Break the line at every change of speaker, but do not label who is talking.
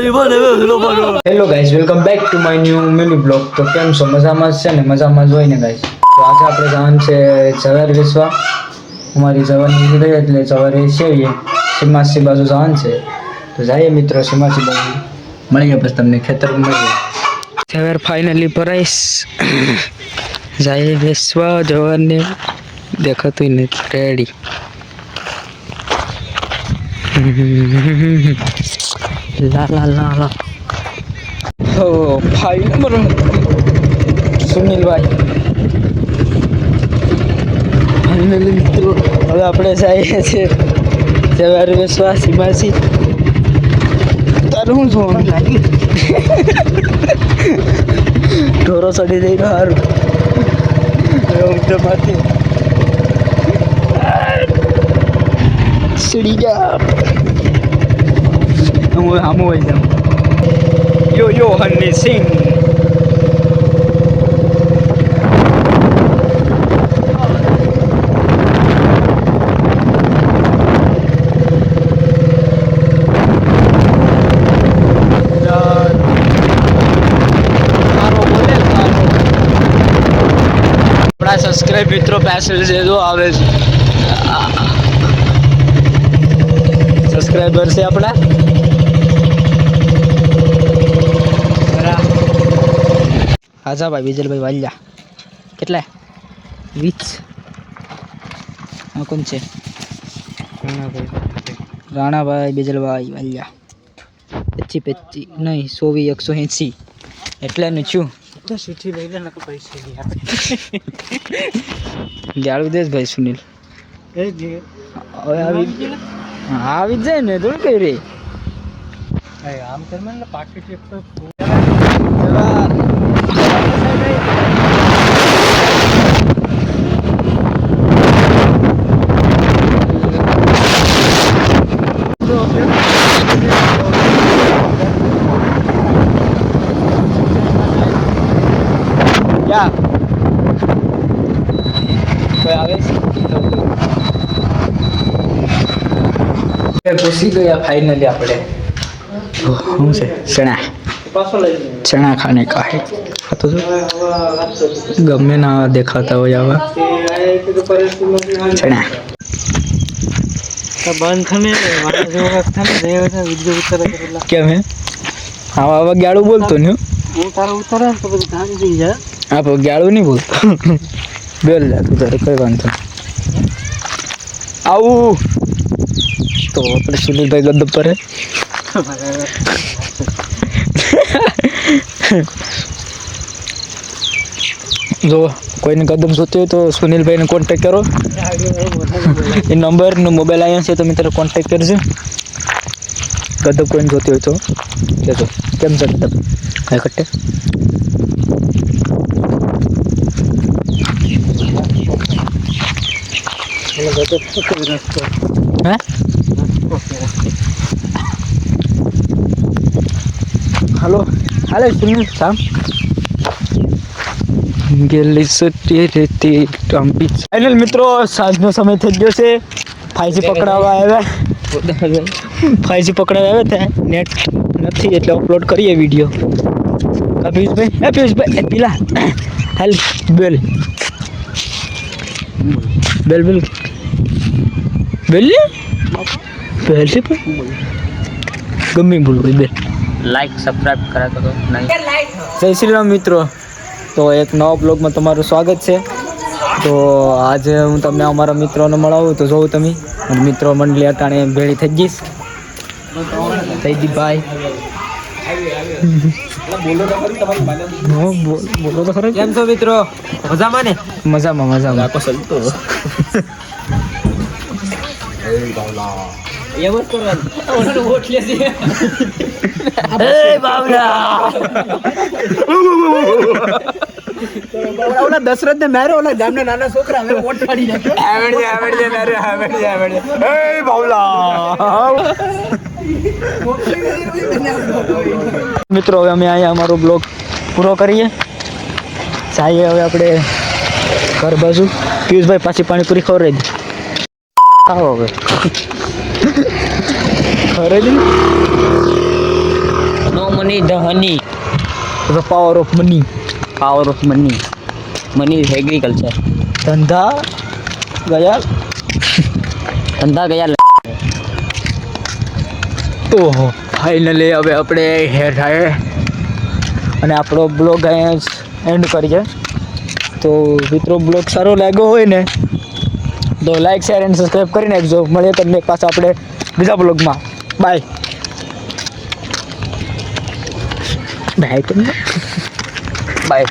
Hello guys, welcome back to my new mini blog. તો કેમ છો? મજામાં જ છે ને? મજામાં જ હોય ને ગાઈઝ. તો આજે આપણે જવાનું છે સવાર વેચવા. અમારી સવારની નીકળી એટલે સવારે સેવીએ સીમાસી બાજુ જવાનું છે. તો જઈએ મિત્રો સીમાસી બાજુ, મળીએ પછી તમને ખેતરમાં મળીએ. સવાર ફાઇનલી ભરાઈશ, જઈએ વેચવા જવાને દેખાતું નથી. રેડી લા લા લા લા. હો ભાઈ નંબર સુનિલભાઈ ફાઇનલી મિત્રો હવે આપણે જઈએ છીએ સવાર વેચવા સીમાસી. તારું શું જોવાનું લાગી? ઢોરો ચડી જઈ સારું માથે સીડી જા. હું સામું હોય જાઉં. યો હની સિંહ. આપણા સબસ્ક્રાઇબ મિત્રો પેસેજ છે જો આવે છે. સબસ્ક્રાઇબર છે આપણા. હાજા ભાઈ બીજલભાઈ વાલ્યા કેટલા 20. હા કોણ છે? રાણાભાઈ બીજલભાઈ વાલ્યા 25 નહીં 100 180 એટલાનું છું. ગાળું દેશ ભાઈ સુનિલ. આવી જાય ને થોડું કઈ રે આમ કર પાકીટ ઘૂસી ગયા ફાઇનલી આપણે. શું છે? ચણા ખાને કા હે. તો ગમે ના દેખાતા હોય આવા ચણા કેમ હે? આવા ગાળું બોલતો ને આપ ગાળું નહીં બોલતો. બેલ જા તું તારે કઈ વાંધો. આવું તો આપણે સુનિલભાઈ ગદ્દપ પર જો કોઈને કદમ જોતી હોય તો સુનિલભાઈને કોન્ટેક્ટ કરો. એ નંબર નો મોબાઈલ આવ્યો છે તો મિત્રો કોન્ટેક્ટ કરજો. કદમ કોઈને જોતી હોય તો કહેજો. કેમ છે કદમ? કાંઈ કટ્ટે હે હાલો હાલે સુનિલ શામ ગેલી સટી રેતી ટમ્પી. ફાઇનલ મિત્રો સાંજનો સમય થઈ ગયો છે. 5G પકડાવવા આવ્યા. 5G પકડાવવા આવ્યા હતા. નેટ નથી એટલે અપલોડ કરીએ વિડીયો. પિયુષભાઈ પેલા હાલ બેલ બેલ બેલ બેલ બેલ છે પણ ગમે બોલું બેલ. લાઈક સબસ્ક્રાઇબ કરા કરો. જય શ્રી રામ મિત્રો. તો એક નવા બ્લોગમાં તમારું સ્વાગત છે. તો આજે હું તમને અમારા મિત્રોને મળાવું તો જોઉં તમે મિત્રો મંડળી અટાણે ભેળી થઈ ગઈશ. થઈ ગઈ ભાઈ. બોલો તો ખરો. કેમ છો મિત્રો? મજામાં ને? મજામાં મજામાં. ઓલા દશરથ ને માર્યો. ઓલા ગામના નાના છોકરા હવે વોટ પાડી મિત્રો હવે અમે અહીંયા અમારો બ્લોગ પૂરો કરીએ. જઈએ હવે આપણે ઘર બાજુ. પિયુષભાઈ પાછી પાણીપુરી ખવડાવી દે. આવો હવે ખરે જ
ઓની the honey
the power of money.
Power of money. Money is agriculture.
ધંધા ગયા.
ધંધા ગયા.
ઓહો ફાઇનલી હવે આપણે હેર થાય અને આપણો બ્લોગ અહીંયા એન્ડ કરીએ. તો મિત્રો બ્લોગ સારો લાગ્યો હોય ને તો લાઈક શેર એન્ડ સબસ્ક્રાઈબ કરી નાખજો. મળીએ તમને પાછા આપણે બીજા બ્લોગમાં. બાય બાય તમને બાય.